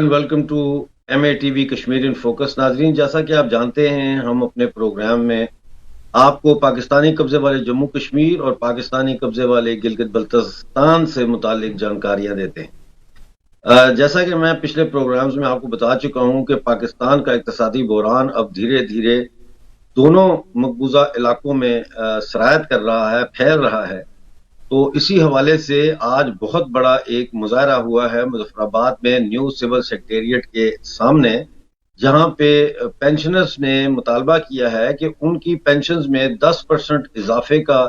And welcome to MATV Kashmir in focus. नाजरीन, जैसा कि आप जानते हैं, हम अपने प्रोग्राम में आपको पाकिस्तानी कब्जे वाले जम्मू कश्मीर और पाकिस्तानी कब्जे वाले गिलगित बल्तिस्तान से मुतालिक जानकारियां देते हैं। जैसा कि मैं पिछले प्रोग्राम्स में आपको बता चुका हूं कि पाकिस्तान का इक्तिसादी बहरान अब धीरे धीरे दोनों मकबूजा इलाकों में सरायत कर रहा है, फैल रहा है। तो इसी हवाले से आज बहुत बड़ा एक मुजाहरा हुआ है मुजफ्फराबाद में न्यू सिविल सेक्रेटेरिएट के सामने, जहां पे पेंशनर्स ने मुतालबा किया है कि उनकी पेंशन्स में 10% इजाफे का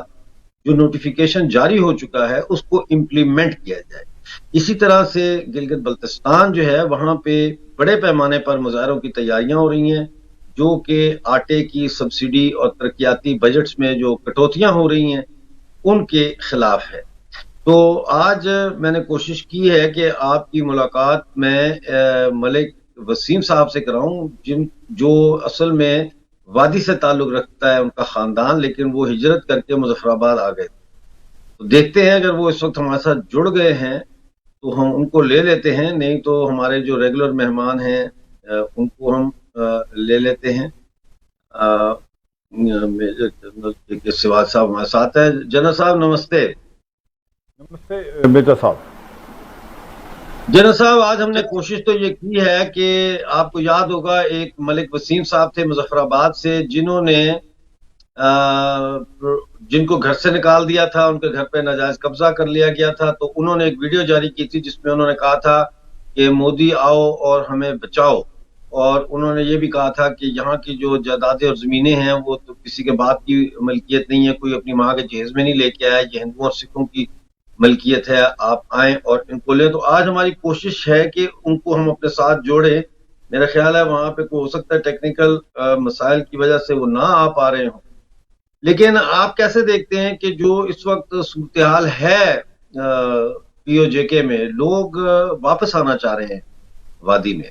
जो नोटिफिकेशन जारी हो चुका है उसको इम्प्लीमेंट किया जाए। इसी तरह से गिलगित बल्तिस्तान जो है, वहां पे बड़े पैमाने पर मुजाहरों की तैयारियां हो रही हैं, जो कि आटे की सब्सिडी और तरक्याती बजट्स में जो कटौतियां हो रही हैं उनके खिलाफ है। तो आज मैंने कोशिश की है कि आपकी मुलाकात मैं मलिक वसीम साहब से कराऊं, जो असल में वादी से ताल्लुक रखता है उनका खानदान, लेकिन वो हिजरत करके मुजफ्फराबाद आ गए। तो देखते हैं, अगर वो इस वक्त हमारे साथ जुड़ गए हैं तो हम उनको ले लेते हैं, नहीं तो हमारे जो रेगुलर मेहमान हैं उनको हम ले लेते हैं। सिवाज साहब हमारे साथ है। जनरल साहब नमस्ते। नमस्ते मेजर साहब। जनरल साहब, आज हमने कोशिश तो ये की है कि आपको याद होगा, एक मलिक वसीम साहब थे मुजफ्फराबाद से, जिनको घर से निकाल दिया था, उनके घर पे नाजायज कब्जा कर लिया गया था। तो उन्होंने एक वीडियो जारी की थी जिसमें उन्होंने कहा था कि मोदी आओ और हमें बचाओ, और उन्होंने ये भी कहा था कि यहाँ की जो जायदादें और जमीनें हैं वो तो किसी के बाप की मलकियत नहीं है, कोई अपनी माँ के जहेज में नहीं लेके आया, ये हिंदुओं और सिखों की मलकियत है, आप आए और इनको ले। तो आज हमारी कोशिश है कि उनको हम अपने साथ जोड़े। मेरा ख्याल है वहां पे हो सकता है टेक्निकल मसाइल की वजह से वो ना आ पा रहे हों, लेकिन आप कैसे देखते हैं कि जो इस वक्त सूरत हाल है POJK में, लोग वापस आना चाह रहे हैं वादी में?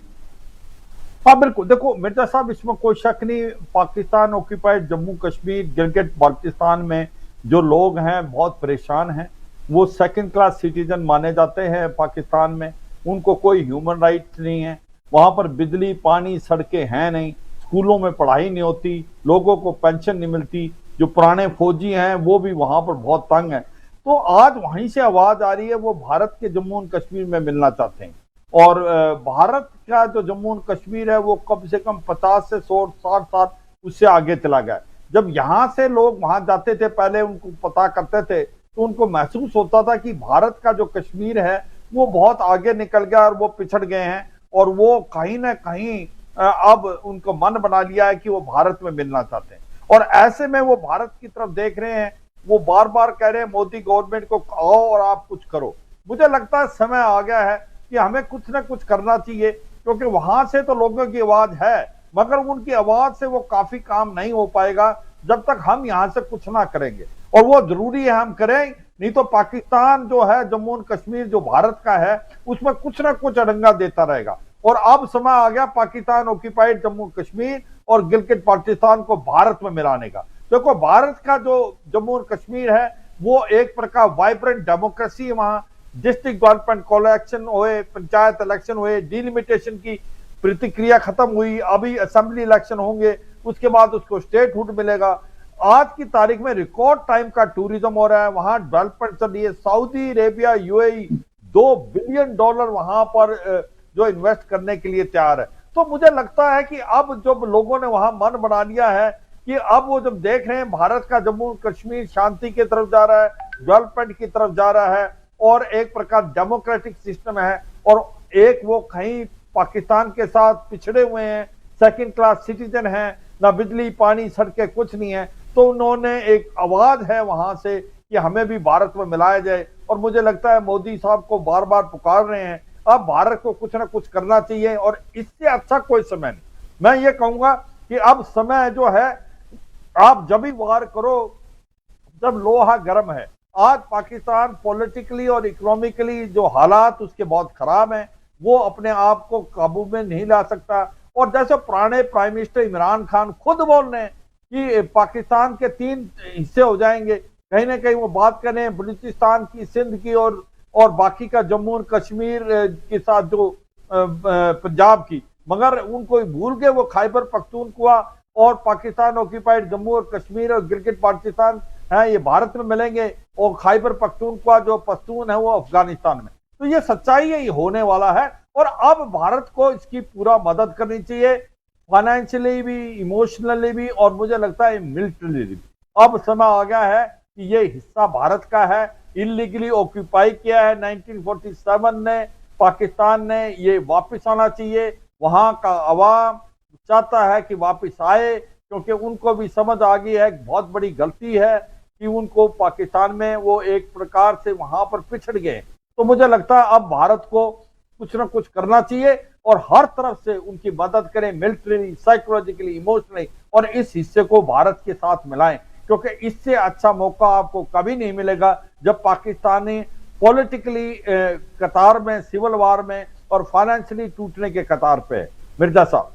हाँ बिल्कुल, देखो मिर्जा साहब, इसमें कोई शक नहीं, पाकिस्तान ऑक्यूपाइड जम्मू कश्मीर गिलगित बाल्टिस्तान में जो लोग हैं बहुत परेशान हैं। वो सेकंड क्लास सिटीजन माने जाते हैं पाकिस्तान में, उनको कोई ह्यूमन राइट्स नहीं है। वहां पर बिजली पानी सड़कें हैं नहीं, स्कूलों में पढ़ाई नहीं होती, लोगों को पेंशन नहीं मिलती। जो पुराने फौजी हैं वो भी वहां पर बहुत तंग है। तो आज वहीं से आवाज आ रही है, वो भारत के जम्मू एंड कश्मीर में मिलना चाहते हैं। और भारत का जो जम्मू एंड कश्मीर है वो कम से कम 50 से 160 साल उससे आगे चला गया। जब यहाँ से लोग वहां जाते थे, पहले उनको पता करते थे, तो उनको महसूस होता था कि भारत का जो कश्मीर है वो बहुत आगे निकल गया और वो पिछड़ गए हैं, और वो कहीं ना कहीं अब उनको मन बना लिया है कि वो भारत में मिलना चाहते हैं। और ऐसे में वो भारत की तरफ देख रहे हैं, वो बार बार कह रहे हैं मोदी गवर्नमेंट को आओ और आप कुछ करो। मुझे लगता है समय आ गया है कि हमें कुछ ना कुछ करना चाहिए, क्योंकि वहां से तो लोगों की आवाज है, मगर उनकी आवाज से वो काफी काम नहीं हो पाएगा जब तक हम यहां से कुछ ना करेंगे। और वो जरूरी है हम करें, नहीं तो पाकिस्तान जो है जम्मू एंड कश्मीर जो भारत का है उसमें कुछ ना कुछ अड़ंगा देता रहेगा। और अब समय आ गया पाकिस्तान ऑक्यूपाइड जम्मू कश्मीर और गिलगित बाल्टिस्तान को भारत में मिलाने का। देखो, भारत का जो जम्मू एंड कश्मीर है वो एक प्रकार वाइब्रेंट डेमोक्रेसी है। वहां डिस्ट्रिक्ट डेवलपमेंट इलेक्शन हुए, पंचायत इलेक्शन हुए, डिलिमिटेशन की प्रतिक्रिया खत्म हुई, अभी असेंबली इलेक्शन होंगे, उसके बाद उसको स्टेटहुड मिलेगा। आज की तारीख में रिकॉर्ड टाइम का टूरिज्म हो रहा है, वहां डेवलपमेंट चल रही है। सऊदी अरेबिया UAE $2 बिलियन वहां पर जो इन्वेस्ट करने के लिए तैयार है। तो मुझे लगता है कि अब जब लोगों ने वहां मन बना लिया है कि अब वो जब देख रहे हैं भारत का जम्मू कश्मीर शांति की तरफ जा रहा है, डेवलपमेंट की तरफ जा रहा है, और एक प्रकार डेमोक्रेटिक सिस्टम है, और एक वो कहीं पाकिस्तान के साथ पिछड़े हुए हैं, सेकंड क्लास सिटीजन हैं, ना बिजली पानी सड़कें कुछ नहीं है, तो उन्होंने एक आवाज है वहां से कि हमें भी भारत में मिलाया जाए। और मुझे लगता है मोदी साहब को बार बार पुकार रहे हैं, अब भारत को कुछ ना कुछ करना चाहिए, और इससे अच्छा कोई समय नहीं। मैं ये कहूंगा कि अब समय जो है, आप जब भी वार करो जब लोहा गर्म है। आज पाकिस्तान पॉलिटिकली और इकोनॉमिकली जो हालात उसके बहुत खराब हैं, वो अपने आप को काबू में नहीं ला सकता। और जैसे पुराने प्राइम मिनिस्टर इमरान खान खुद बोल रहे हैं कि पाकिस्तान के 3 हिस्से हो जाएंगे, कहीं ना कहीं वो बात करें बलूचिस्तान की, सिंध की, और बाकी का जम्मू और कश्मीर के साथ जो पंजाब की, मगर उनको भूल के वो खैबर पख्तूनख्वा और पाकिस्तान ऑक्यूपाइड जम्मू और कश्मीर और गिलगित बाल्टिस्तान है ये भारत में मिलेंगे और खैबर पख्तूनख्वा जो पश्तून है वो अफगानिस्तान में। तो ये सच्चाई है, ये होने वाला है और अब भारत को इसकी पूरा मदद करनी चाहिए, फाइनेंशियली भी, इमोशनली भी और मुझे लगता है मिलिट्रली भी। अब समय आ गया है कि ये हिस्सा भारत का है, इलीगली ऑक्यूपाई किया है 1947 ने पाकिस्तान ने, ये वापस आना चाहिए। वहां का अवाम चाहता है कि वापस आए क्योंकि उनको भी समझ आ गई है बहुत बड़ी गलती है कि उनको पाकिस्तान में वो एक प्रकार से वहां पर पिछड़ गए। तो मुझे लगता है अब भारत को कुछ ना कुछ करना चाहिए और हर तरफ से उनकी मदद करें, मिलिट्री, साइकोलॉजिकली, इमोशनली, और इस हिस्से को भारत के साथ मिलाएं क्योंकि इससे अच्छा मौका आपको कभी नहीं मिलेगा जब पाकिस्तानी पॉलिटिकली कतार में, सिविल वार में और फाइनेंशियली टूटने के कतार पे है। मिर्जा साहब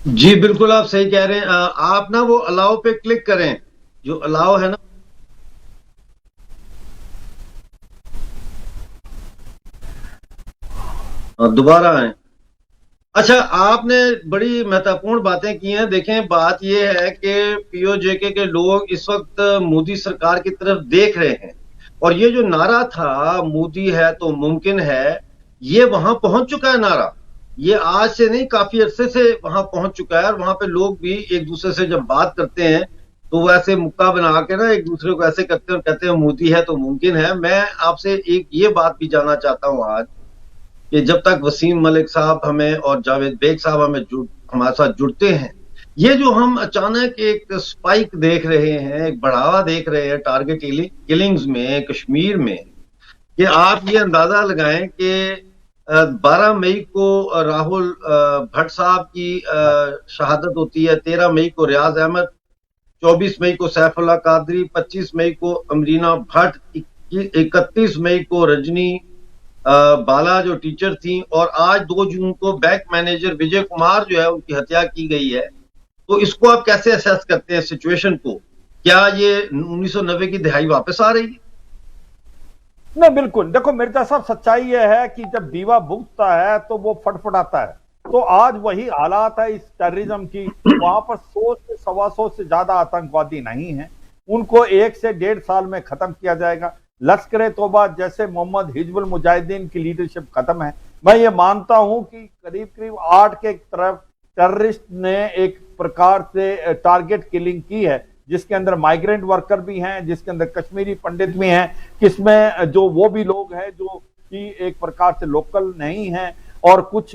जी बिल्कुल आप सही कह रहे हैं। आप ना वो अलाउ पे क्लिक करें, जो अलाउ है ना, दोबारा आए। अच्छा, आपने बड़ी महत्वपूर्ण बातें की हैं। देखें, बात यह है कि पीओजेके के लोग इस वक्त मोदी सरकार की तरफ देख रहे हैं और ये जो नारा था मोदी है तो मुमकिन है, ये वहां पहुंच चुका है नारा। ये आज से नहीं, काफी अरसे से वहां पहुंच चुका है और वहां पे लोग भी एक दूसरे से जब बात करते हैं तो वो ऐसे मुक्का बना के ना एक दूसरे को ऐसे करते हैं और कहते हैं मोदी है तो मुमकिन है। मैं आपसे एक ये बात भी जानना चाहता हूं आज कि जब तक वसीम मलिक साहब हमें और जावेद बेग साहब हमारे साथ जुड़ते हैं, ये जो हम अचानक एक स्पाइक देख रहे हैं, एक बढ़ावा देख रहे हैं टारगेट किलिंग्स में कश्मीर में, कि आप ये अंदाजा लगाएं कि 12 मई को राहुल भट्ट साहब की शहादत होती है, 13 मई को रियाज अहमद, 24 मई को सैफुल्लाह कादरी, 25 मई को अमरीना भट्ट, 31 मई को रजनी बाला जो टीचर थी, और आज 2 जून को बैंक मैनेजर विजय कुमार जो है उनकी हत्या की गई है। तो इसको आप कैसे असेस करते हैं सिचुएशन को? क्या ये 1990 की दिहाई वापस आ रही है? नहीं, बिल्कुल। देखो मिर्जा साहब, सच्चाई यह है कि जब दीवा बुझता है तो वो फटफटाता है। तो आज वही हालात है इस टेररिज्म की। वहां पर 100 से 125 से ज्यादा आतंकवादी नहीं है, उनको 1 से 1.5 साल में खत्म किया जाएगा। लश्कर तोबा जैसे मोहम्मद हिजबुल मुजाहिदीन की लीडरशिप खत्म है। मैं ये मानता हूं कि करीब करीब 8 के तरफ टेररिस्ट ने एक प्रकार से टारगेट किलिंग की है, जिसके अंदर माइग्रेंट वर्कर भी हैं, जिसके अंदर कश्मीरी पंडित भी हैं, किसमें जो वो भी लोग हैं जो कि एक प्रकार से लोकल नहीं हैं, और कुछ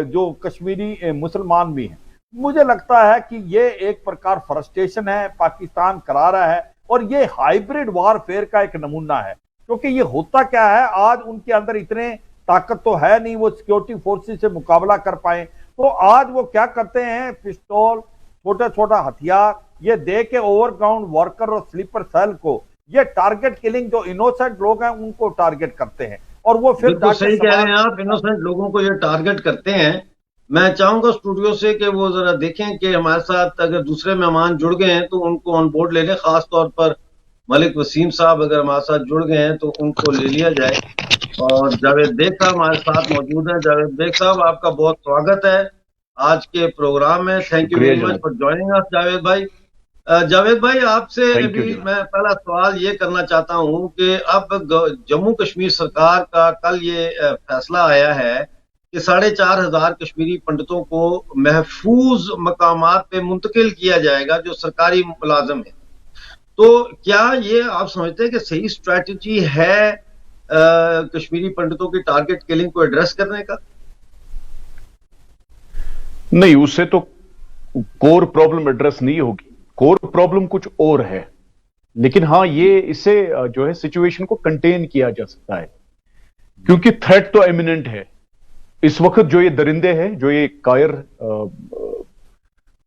जो कश्मीरी मुसलमान भी हैं। मुझे लगता है कि ये एक प्रकार फ्रस्ट्रेशन है पाकिस्तान करा रहा है और ये हाइब्रिड वारफेयर का एक नमूना है। क्योंकि ये होता क्या है, आज उनके अंदर इतने ताकत तो है नहीं वो सिक्योरिटी फोर्सेस से मुकाबला कर पाए, तो आज वो क्या करते हैं, पिस्तौल, छोटा छोटा हथियार ये दे के ओवरग्राउंड वर्कर और स्लीपर सेल को ये टारगेट किलिंग, जो इनोसेंट लोग हैं उनको टारगेट करते हैं और वो फिर सही कह रहे हैं आप, इनोसेंट लोगों को ये टारगेट करते हैं। मैं चाहूंगा स्टूडियो से कि वो जरा देखें कि हमारे साथ अगर दूसरे मेहमान जुड़ गए हैं तो उनको ऑन बोर्ड ले लें। खास तौर पर मलिक वसीम साहब अगर हमारे साथ जुड़ गए हैं तो उनको ले लिया जाए। और जावेद बेग साहब हमारे साथ मौजूद हैं। जावेद बेग साहब, आपका बहुत स्वागत है आज के प्रोग्राम में। Thank you very much for joining us Javed भाई। जावेद भाई, आपसे भी मैं पहला सवाल ये करना चाहता हूं कि अब जम्मू कश्मीर सरकार का कल ये फैसला आया है कि 4,500 कश्मीरी पंडितों को महफूज मकामात पे मुंतकिल किया जाएगा जो सरकारी मुलाजम है। तो क्या ये आप समझते हैं कि सही स्ट्रैटेजी है कश्मीरी पंडितों की टारगेट किलिंग को एड्रेस करने का? नहीं, उससे तो कोर प्रॉब्लम एड्रेस नहीं होगी। कोर प्रॉब्लम कुछ और है, लेकिन हां ये इससे जो है सिचुएशन को कंटेन किया जा सकता है, क्योंकि थ्रेट तो इमिनेंट है। इस वक्त जो ये दरिंदे हैं, जो ये कायर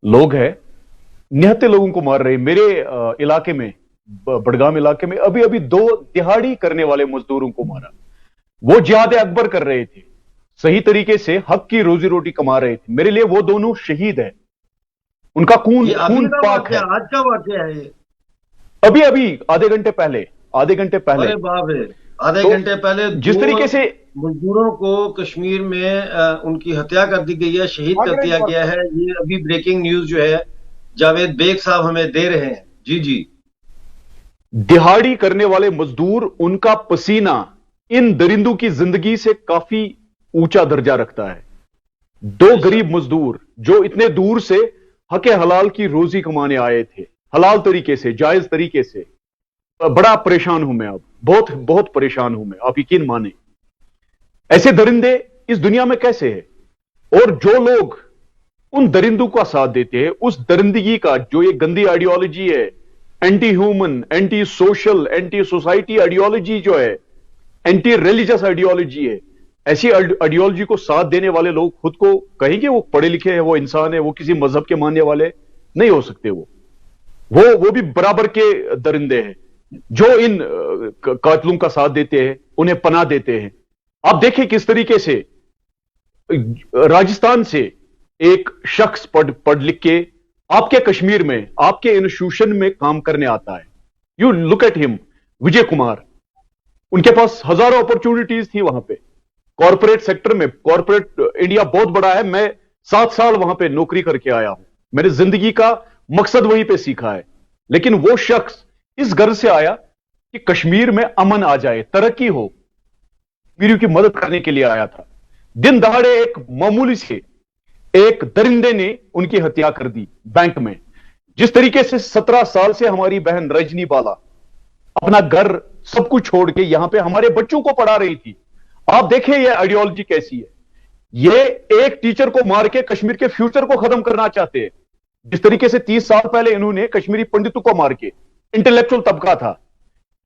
लोग हैं, निहत्ते लोगों को मार रहे हैं। मेरे इलाके में, बड़गाम इलाके में अभी अभी 2 दिहाड़ी करने वाले मजदूरों को मारा। वो जिहाद अकबर कर रहे थे, सही तरीके से हक की रोजी रोटी कमा रहे थे। मेरे लिए वो दोनों शहीद है, उनका खून पाक है। आज का वाकया है ये? अभी आधे घंटे पहले। अरे बाप रे, आधे घंटे पहले जिस तरीके से मजदूरों को कश्मीर में उनकी हत्या कर दी गई है, शहीद कर अग्रेंट दिया गया वर्कर। है। ये अभी ब्रेकिंग न्यूज जो है जावेद बेग साहब हमें दे रहे हैं। जी जी। दिहाड़ी करने वाले मजदूर, उनका पसीना इन दरिंदों की जिंदगी से काफी ऊंचा दर्जा रखता है। दो बेशक। गरीब मजदूर जो इतने दूर से हके हलाल की रोजी कमाने आए थे, हलाल तरीके से, जायज तरीके से, बड़ा परेशान हूं मैं अब, बहुत बहुत परेशान हूं मैं, आप यकीन माने। ऐसे दरिंदे इस दुनिया में कैसे है? और जो लोग उन दरिंदों का साथ देते हैं, उस दरिंदगी का जो ये गंदी आइडियोलॉजी है, anti human, anti social, anti society ideology जो है, एंटी रिलीजियस आइडियोलॉजी है, ऐसी आइडियोलॉजी को साथ देने वाले लोग खुद को कहेंगे वो पढ़े लिखे हैं, वो इंसान है, वो किसी मजहब के मानने वाले नहीं हो सकते। वो भी बराबर के दरिंदे हैं जो इन कातलों का साथ देते हैं, उन्हें पनाह देते हैं। आप देखें किस तरीके से राजस्थान से एक शख्स पढ़ पढ़ लिख के आपके कश्मीर में, आपके इंस्टीट्यूशन में काम करने आता है। You look at him, Vijay Kumar, उनके पास हजारों अपॉर्चुनिटीज थी वहां पे कॉर्पोरेट सेक्टर में। कॉर्पोरेट इंडिया बहुत बड़ा है, मैं 7 साल वहां पे नौकरी करके आया हूं, मैंने जिंदगी का मकसद वहीं पे सीखा है। लेकिन वो शख्स इस गर्ज से आया कि कश्मीर में अमन आ जाए, तरक्की हो, कश्मीरियों की मदद करने के लिए आया था। दिन दहाड़े एक मामूली से एक दरिंदे ने उनकी हत्या कर दी बैंक में। जिस तरीके से 17 साल से हमारी बहन रजनी बाला अपना घर सब कुछ छोड़ के यहां पे हमारे बच्चों को पढ़ा रही थी, आप देखें ये आइडियोलॉजी कैसी है। ये एक टीचर को मार के कश्मीर के फ्यूचर को खत्म करना चाहते हैं। जिस तरीके से 30 साल पहले इन्होंने कश्मीरी पंडितों को मार के, इंटेलेक्चुअल तबका था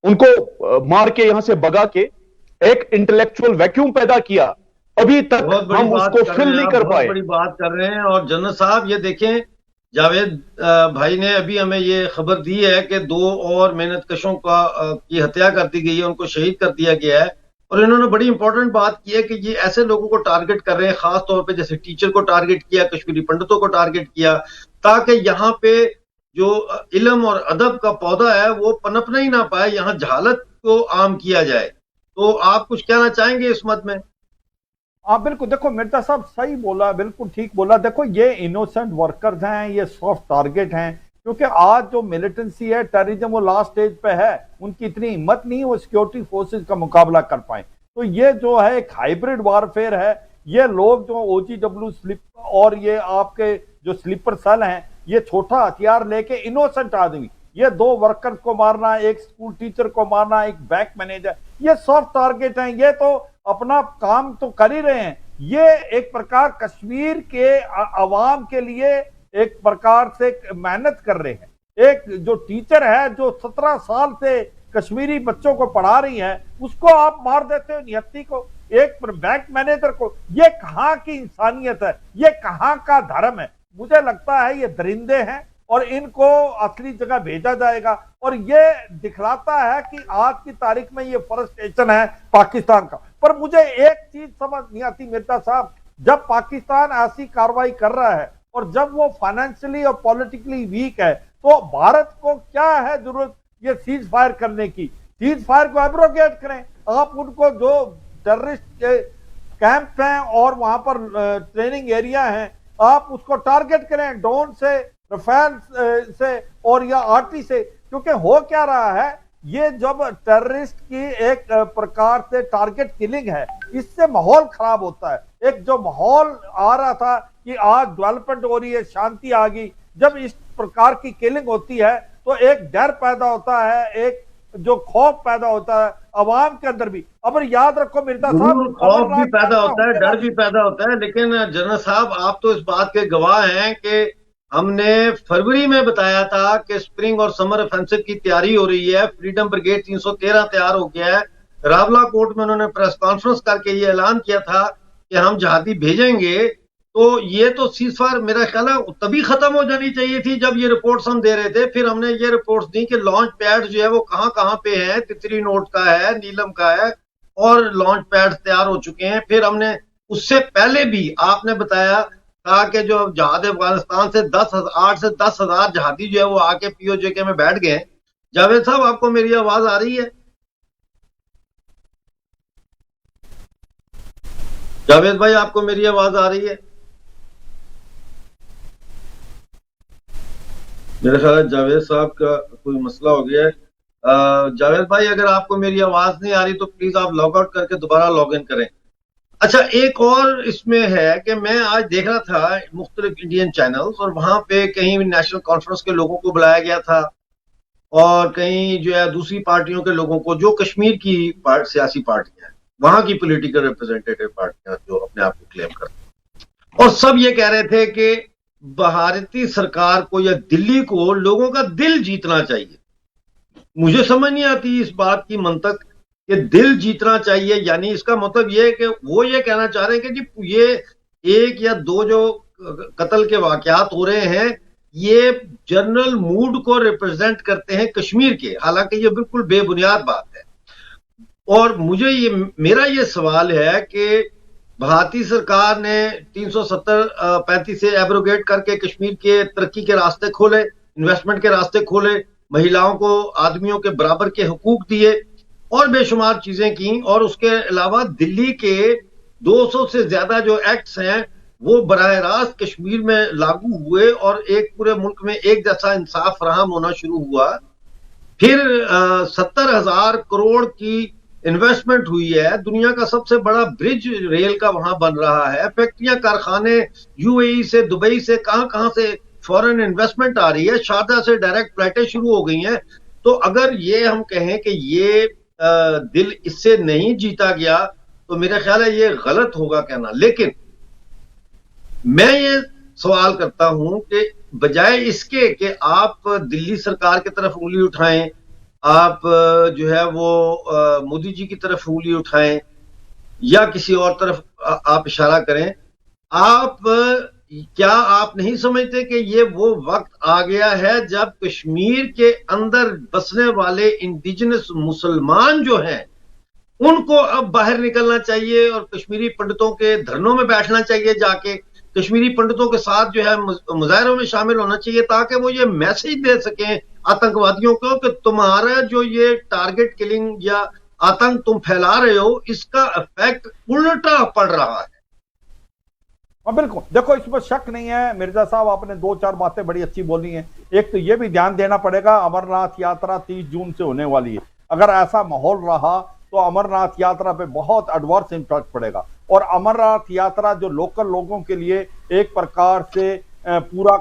उनको मार के यहां से भगा के एक इंटेलेक्चुअल वैक्यूम पैदा किया, अभी तक बहुत बड़ी हम बात उसको कर फिल रहे हैं नहीं आप, कर बहुत पाए। बड़ी बात कर रहे हैं। और जनरल साहब ये देखें, जावेद भाई ने अभी हमें ये खबर दी है कि 2 और मेहनत कशों की हत्या कर दी गई है, उनको शहीद कर दिया गया है। और इन्होंने बड़ी इंपॉर्टेंट बात की है कि ये ऐसे लोगों को टारगेट कर रहे हैं, खास तौर पे जैसे टीचर को टारगेट किया, कश्मीरी पंडितों को टारगेट किया, ताकि यहाँ पे जो इल्म और अदब का पौधा है वो पनपना ही ना पाए, यहाँ जहालत को आम किया जाए। तो आप कुछ कहना चाहेंगे इस मत में? हाँ बिल्कुल, देखो मिर्जा साहब सही बोला, बिल्कुल ठीक बोला। देखो ये इनोसेंट वर्कर्स हैं, ये सॉफ्ट टारगेट हैं, क्योंकि आज जो मिलिटेंसी है, टेररिज्म, वो लास्ट स्टेज पे है, उनकी इतनी हिम्मत नहीं है वो सिक्योरिटी फोर्सेस का मुकाबला कर पाए। तो ये जो है एक हाइब्रिड वारफेयर है। ये लोग जो OGW स्लिप और ये आपके जो स्लीपर सेल हैं, ये छोटा हथियार लेके इनोसेंट आदमी, ये 2 वर्कर्स को मारना, एक स्कूल टीचर को मारना, एक बैंक मैनेजर, ये सॉफ्ट टारगेट हैं। ये तो अपना काम तो कर ही रहे हैं। ये एक प्रकार कश्मीर के अवाम के लिए एक प्रकार से मेहनत कर रहे हैं। एक जो टीचर है जो 17 साल से कश्मीरी बच्चों को पढ़ा रही है, उसको आप मार देते हो, नियति को, एक बैंक मैनेजर को। ये कहां की इंसानियत है, ये कहां का धर्म है? मुझे लगता है ये दरिंदे हैं और इनको असली जगह भेजा जाएगा। और ये दिखलाता है कि आज की तारीख में ये फ्रस्ट्रेशन है पाकिस्तान का। पर मुझे एक चीज समझ नहीं आती मिर्जा साहब, जब पाकिस्तान ऐसी कार्रवाई कर रहा है और जब वो फाइनेंशियली और पॉलिटिकली वीक है, तो भारत को क्या है जरूरत ये सीज फायर करने की? सीज फायर को एब्रोगेट करें। आप उनको जो टेररिस्ट कैंप हैं और वहां पर ट्रेनिंग एरिया है, आप उसको टारगेट करें ड्रोन से, रफेल से और या आरटी से। क्योंकि हो क्या रहा है, ये जब टेररिस्ट की एक प्रकार से टारगेट किलिंग है, इससे माहौल खराब होता है। एक जो माहौल आ रहा था कि आज डेवलपमेंट हो रही है, शांति आ गई, जब इस प्रकार की किलिंग होती है तो एक डर पैदा होता है, एक जो खौफ पैदा होता है अवाम के अंदर भी। अब याद रखो मिर्जा साहब, खौफ भी पैदा होता है, डर भी पैदा होता है। लेकिन जनरल साहब आप तो इस बात के गवाह हैं कि हमने फरवरी में बताया था कि स्प्रिंग और समर ऑफेंसिव की तैयारी हो रही है, फ्रीडम ब्रिगेड 313 तैयार हो गया है। रावला कोर्ट में उन्होंने प्रेस कॉन्फ्रेंस करके ये ऐलान किया था कि हम जहादी भेजेंगे। तो ये तो सीजफायर मेरा ख्याल है तभी खत्म हो जानी चाहिए थी जब ये रिपोर्ट्स हम दे रहे थे। फिर हमने ये रिपोर्ट्स दी कि लॉन्च पैड जो है वो कहां कहां पे है, तितरी नोट का है, नीलम का है, और लॉन्च पैड तैयार हो चुके हैं। फिर हमने उससे पहले भी आपने बताया था कि जो जहाद अफगानिस्तान से 8 से 10,000 जहादी जो है वो आके POJK में बैठ गए। जावेद साहब आपको मेरी आवाज आ रही है? जावेद भाई, आपको मेरी आवाज आ रही है? मेरे ख्याल है जावेद साहब का कोई मसला हो गया है। जावेद भाई, अगर आपको मेरी आवाज नहीं आ रही तो प्लीज आप लॉग आउट करके दोबारा लॉग इन करें। अच्छा, एक और इसमें है कि मैं आज देख रहा था मुख्तलिफ इंडियन चैनल्स, और वहां पे कहीं नेशनल कॉन्फ्रेंस के लोगों को बुलाया गया था और कहीं जो है दूसरी पार्टियों के लोगों को, जो कश्मीर की सियासी पार्टियां हैं, वहां की पॉलिटिकल रिप्रेजेंटेटिव पार्टियां जो अपने आप को क्लेम करती हैं, और सब ये कह रहे थे कि भारतीय सरकार को या दिल्ली को लोगों का दिल जीतना चाहिए। मुझे समझ नहीं आती इस बात की मंतक कि दिल जीतना चाहिए, यानी इसका मतलब यह है कि वो ये कहना चाह रहे हैं कि जी ये एक या दो जो कत्ल के वाकयात हो रहे हैं ये जनरल मूड को रिप्रेजेंट करते हैं कश्मीर के, हालांकि ये बिल्कुल बेबुनियाद बात है। और मुझे मेरा ये सवाल है कि भारतीय सरकार ने 370-35 से एब्रोगेट करके कश्मीर के तरक्की के रास्ते खोले, इन्वेस्टमेंट के रास्ते खोले, महिलाओं को आदमियों के बराबर के हुकूक दिए और बेशुमार चीजें की, और उसके अलावा दिल्ली के 200 से ज्यादा जो एक्ट्स हैं वो बराह रास्त कश्मीर में लागू हुए और एक पूरे मुल्क में एक जैसा इंसाफ फराहम होना शुरू हुआ। फिर 70,000 करोड़ की इन्वेस्टमेंट हुई है, दुनिया का सबसे बड़ा ब्रिज रेल का वहां बन रहा है, फैक्ट्रियां कारखाने यूएई से दुबई से कहां से फॉरेन इन्वेस्टमेंट आ रही है, शारजा से डायरेक्ट फ्लाइटें शुरू हो गई हैं। तो अगर ये हम कहें कि ये दिल इससे नहीं जीता गया तो मेरा ख्याल है ये गलत होगा कहना। लेकिन मैं ये सवाल करता हूं कि बजाय इसके कि आप दिल्ली सरकार की तरफ उंगली उठाएं, आप जो है वो मोदी जी की तरफ उंगली उठाएं या किसी और तरफ आप इशारा करें, आप क्या आप नहीं समझते कि ये वो वक्त आ गया है जब कश्मीर के अंदर बसने वाले इंडिजिनस मुसलमान जो हैं उनको अब बाहर निकलना चाहिए और कश्मीरी पंडितों के धरनों में बैठना चाहिए, जाके कश्मीरी पंडितों के साथ जो है मुजाहरों में शामिल होना चाहिए, ताकि वो ये मैसेज दे सकें आतंकवादियों को कि तुम्हारा जो ये टारगेट किलिंग या आतंक तुम फैला रहे हो इसका इफेक्ट उल्टा पड़ रहा है। बिल्कुल, देखो इसमें शक नहीं है मिर्जा साहब, आपने 2-4 बातें बड़ी अच्छी बोली हैं। एक तो ये भी ध्यान देना पड़ेगा, अमरनाथ यात्रा 30 जून से होने वाली है। अगर ऐसा माहौल रहा तो अमरनाथ यात्रा पे बहुत एडवर्स इंपैक्ट पड़ेगा, और अमरनाथ यात्रा जो लोकल लोगों के लिए एक प्रकार से पूरा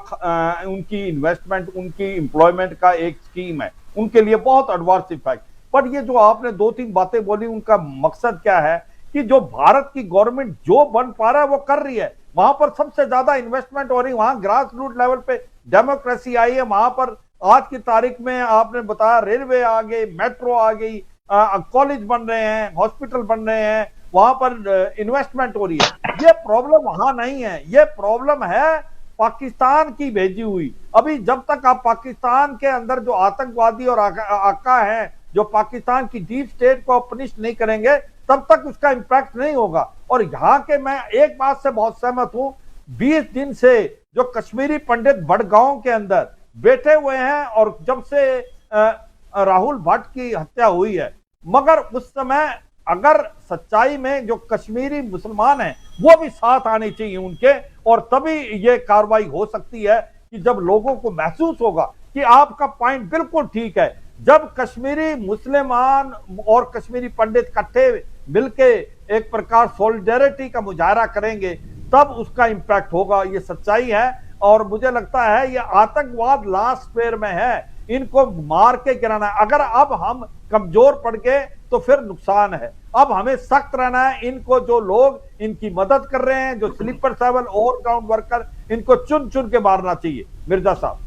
उनकी इन्वेस्टमेंट, उनकी एम्प्लॉयमेंट का एक स्कीम है, उनके लिए बहुत एडवर्स इफेक्ट। पर ये जो आपने 2-3 बातें बोली उनका मकसद क्या है कि जो भारत की गवर्नमेंट जो बन पा रहा है वो कर रही है, वहां पर सबसे ज्यादा इन्वेस्टमेंट हो रही है, वहां ग्रास रूट लेवल पे डेमोक्रेसी आई है, वहां पर आज की तारीख में आपने बताया रेलवे आ गई, मेट्रो आ गई, कॉलेज बन रहे हैं, हॉस्पिटल बन रहे हैं, वहां पर इन्वेस्टमेंट हो रही है। ये प्रॉब्लम वहां नहीं है, ये प्रॉब्लम है पाकिस्तान की भेजी हुई। अभी जब तक आप पाकिस्तान के अंदर जो आतंकवादी और आका हैं जो पाकिस्तान की डीप स्टेट को पनिश नहीं करेंगे तब तक उसका इंपैक्ट नहीं होगा। और यहाँ के मैं एक बात से बहुत सहमत हूं, 20 दिन से जो कश्मीरी पंडित बड़गांव के अंदर बैठे हुए हैं और जब से राहुल भट्ट की हत्या हुई है, मगर उस समय अगर सच्चाई में जो कश्मीरी मुसलमान हैं वो भी साथ आने चाहिए उनके, और तभी ये कार्रवाई हो सकती है कि जब लोगों को महसूस होगा कि आपका पॉइंट बिल्कुल ठीक है। जब कश्मीरी मुसलमान और कश्मीरी पंडित इकट्ठे मिलके एक प्रकार सॉलिडेरिटी का मुजाहरा करेंगे तब उसका इंपैक्ट होगा, ये सच्चाई है। और मुझे लगता है ये आतंकवाद लास्ट फेयर में है, इनको मार के गिराना है। अगर अब हम कमजोर पड़ गए तो फिर नुकसान है। अब हमें सख्त रहना है, इनको जो लोग इनकी मदद कर रहे हैं, जो स्लीपर सेल ओवरग्राउंड वर्कर, इनको चुन चुन के मारना चाहिए। मिर्जा साहब,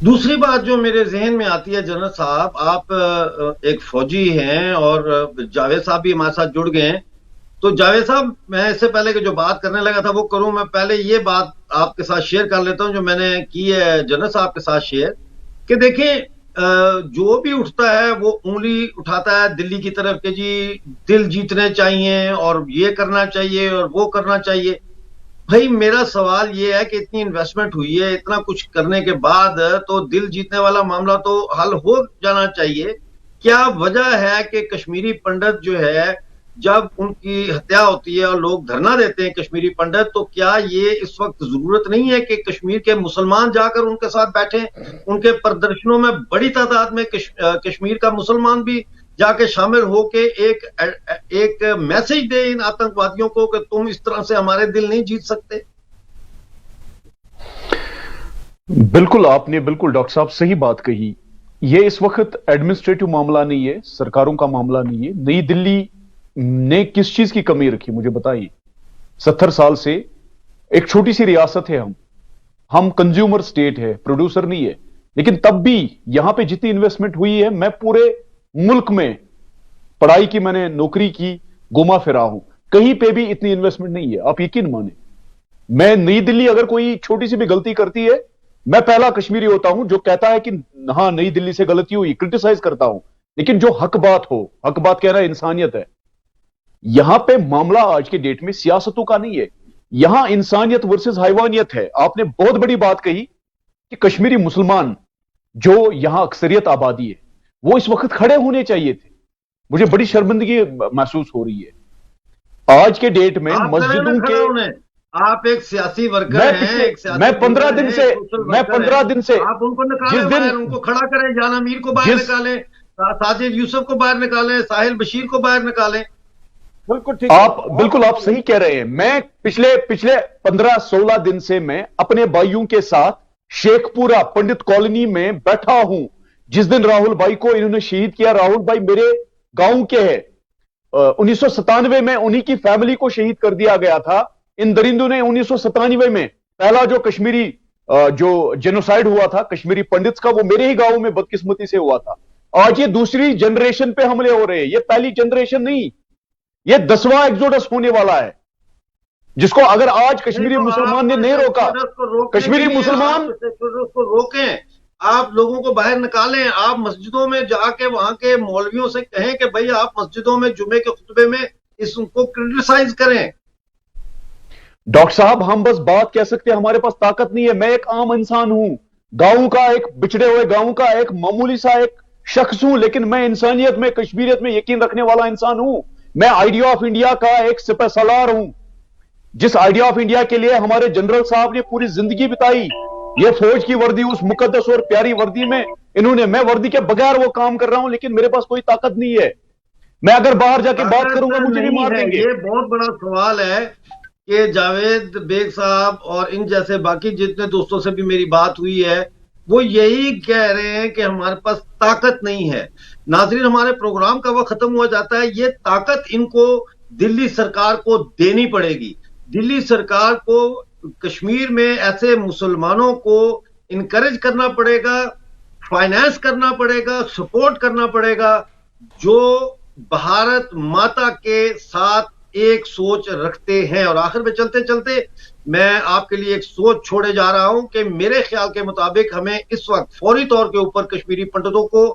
दूसरी बात जो मेरे जहन में आती है जनरल साहब, आप एक फौजी हैं और जावेद साहब भी हमारे साथ जुड़ गए हैं, तो जावेद साहब मैं इससे पहले कि जो बात करने लगा था वो करूं, मैं पहले ये बात आपके साथ शेयर कर लेता हूं जो मैंने की है जनरल साहब के साथ शेयर, कि देखिए जो भी उठता है वो उंगली उठाता है दिल्ली की तरफ के जी दिल जीतने चाहिए और ये करना चाहिए और वो करना चाहिए। भाई मेरा सवाल ये है कि इतनी इन्वेस्टमेंट हुई है, इतना कुछ करने के बाद तो दिल जीतने वाला मामला तो हल हो जाना चाहिए। क्या वजह है कि कश्मीरी पंडित जो है जब उनकी हत्या होती है और लोग धरना देते हैं कश्मीरी पंडित, तो क्या ये इस वक्त जरूरत नहीं है कि कश्मीर के मुसलमान जाकर उनके साथ बैठे, उनके प्रदर्शनों में बड़ी तादाद में कश्मीर का मुसलमान भी जाके शामिल होके एक मैसेज दे इन आतंकवादियों को कि तुम इस तरह से हमारे दिल नहीं जीत सकते। बिल्कुल, आपने बिल्कुल डॉक्टर साहब सही बात कही। ये इस वक्त एडमिनिस्ट्रेटिव मामला नहीं है, सरकारों का मामला नहीं है। नई दिल्ली ने किस चीज की कमी रखी मुझे बताइए। 70 साल से एक छोटी सी रियासत है, हम कंज्यूमर स्टेट है, प्रोड्यूसर नहीं है, लेकिन तब भी यहां पे जितनी इन्वेस्टमेंट हुई है, मैं पूरे मुल्क में पढ़ाई की, मैंने नौकरी की, घुमा फिरा हूं, कहीं पे भी इतनी इन्वेस्टमेंट नहीं है। आप यकीन माने, मैं नई दिल्ली अगर कोई छोटी सी भी गलती करती है, मैं पहला कश्मीरी होता हूं जो कहता है कि हां नई दिल्ली से गलती हुई, क्रिटिसाइज करता हूं, लेकिन जो हक बात हो, हक बात कहना इंसानियत है। यहां पे मामला आज के डेट में सियासतों का नहीं है, यहां इंसानियत वर्सेस हैवानियत है। आपने बहुत बड़ी बात कही कि कश्मीरी मुसलमान जो यहां अक्सरियत आबादी है, वो इस वक्त खड़े होने चाहिए थे। मुझे बड़ी शर्मिंदगी महसूस हो रही है आज के डेट में मस्जिदों के। आप एक सियासी वर्कर हैं, मैं 15 दिन से आप उनको निकालें बाहर, उनको खड़ा करें, जान अमीर को बाहर निकालें, साजिद यूसुफ को बाहर निकालें, साहिल बशीर को बाहर निकालें। बिल्कुल ठीक, आप सही कह रहे हैं। मैं पिछले 15-16 दिन से मैं अपने भाइयों के साथ शेखपुरा पंडित कॉलोनी में बैठा हूं। जिस दिन राहुल भाई को इन्होंने शहीद किया, राहुल भाई मेरे गांव के हैं, 1997 में उन्हीं की फैमिली को शहीद कर दिया गया था। इन दरिंदों ने 1997 में पहला जो कश्मीरी जो जेनोसाइड हुआ था कश्मीरी पंडित्स का, वो मेरे ही गांव में बदकिस्मती से हुआ था। आज ये दूसरी जनरेशन पे हमले हो रहे हैं, ये पहली जनरेशन नहीं, ये 10वां एक्सोडस होने वाला है, जिसको अगर आज कश्मीरी मुसलमान ने नहीं रोका, कश्मीरी मुसलमान को रोकें, आप लोगों को बाहर निकालें, आप मस्जिदों में जाके वहां के मौलवियों से कहें कि भाई आप मस्जिदों में जुमे के खुतबे में इसको क्रिटिसाइज करें। डॉक्टर साहब हम बस बात कह सकते हैं, हमारे पास ताकत नहीं है। मैं एक आम इंसान हूं, गांव का एक बिछड़े हुए गांव का एक मामूली सा एक शख्स हूं, लेकिन मैं इंसानियत में, कश्मीरियत में यकीन रखने वाला इंसान हूं। मैं आइडिया ऑफ इंडिया का एक सिपह सालार हूं, जिस आइडिया ऑफ इंडिया के लिए हमारे जनरल साहब ने पूरी जिंदगी बिताई। ये फौज की वर्दी, उस मुकद्दस और प्यारी वर्दी में इन्होंने, मैं वर्दी के बगैर वो काम कर रहा हूं, लेकिन मेरे पास कोई ताकत नहीं है। मैं अगर बाहर जाके बात करूंगा मुझे भी मार देंगे। ये बहुत बड़ा सवाल है कि जावेद बेग साहब और इन जैसे बाकी जितने दोस्तों से भी मेरी बात हुई है, वो यही कह रहे हैं कि हमारे पास ताकत नहीं है। नाजरीन, हमारे प्रोग्राम का वक्त खत्म हुआ जाता है। ये ताकत इनको दिल्ली सरकार को देनी पड़ेगी। दिल्ली सरकार को कश्मीर में ऐसे मुसलमानों को इनकरेज करना पड़ेगा, फाइनेंस करना पड़ेगा, सपोर्ट करना पड़ेगा, जो भारत माता के साथ एक सोच रखते हैं। और आखिर में चलते चलते मैं आपके लिए एक सोच छोड़े जा रहा हूं कि मेरे ख्याल के मुताबिक हमें इस वक्त फौरी तौर के ऊपर कश्मीरी पंडितों को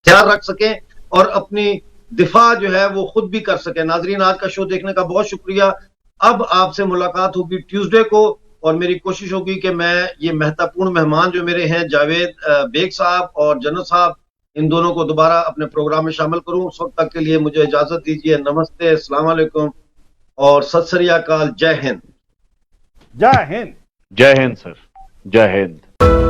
ख्याल रख सकें और अपनी दिफा जो है वो खुद भी कर सकें। नाजरीन, आज का शो देखने का बहुत शुक्रिया। अब आपसे मुलाकात होगी ट्यूसडे को, और मेरी कोशिश होगी कि मैं ये महत्वपूर्ण मेहमान जो मेरे हैं, जावेद बेग साहब और जनरल साहब, इन दोनों को दोबारा अपने प्रोग्राम में शामिल करूं। उस वक्त तक के लिए मुझे इजाजत दीजिए। नमस्ते, अस्सलाम वालेकुम और सत श्री अकाल। जय हिंद। जय हिंद। जय हिंद सर, जय हिंद।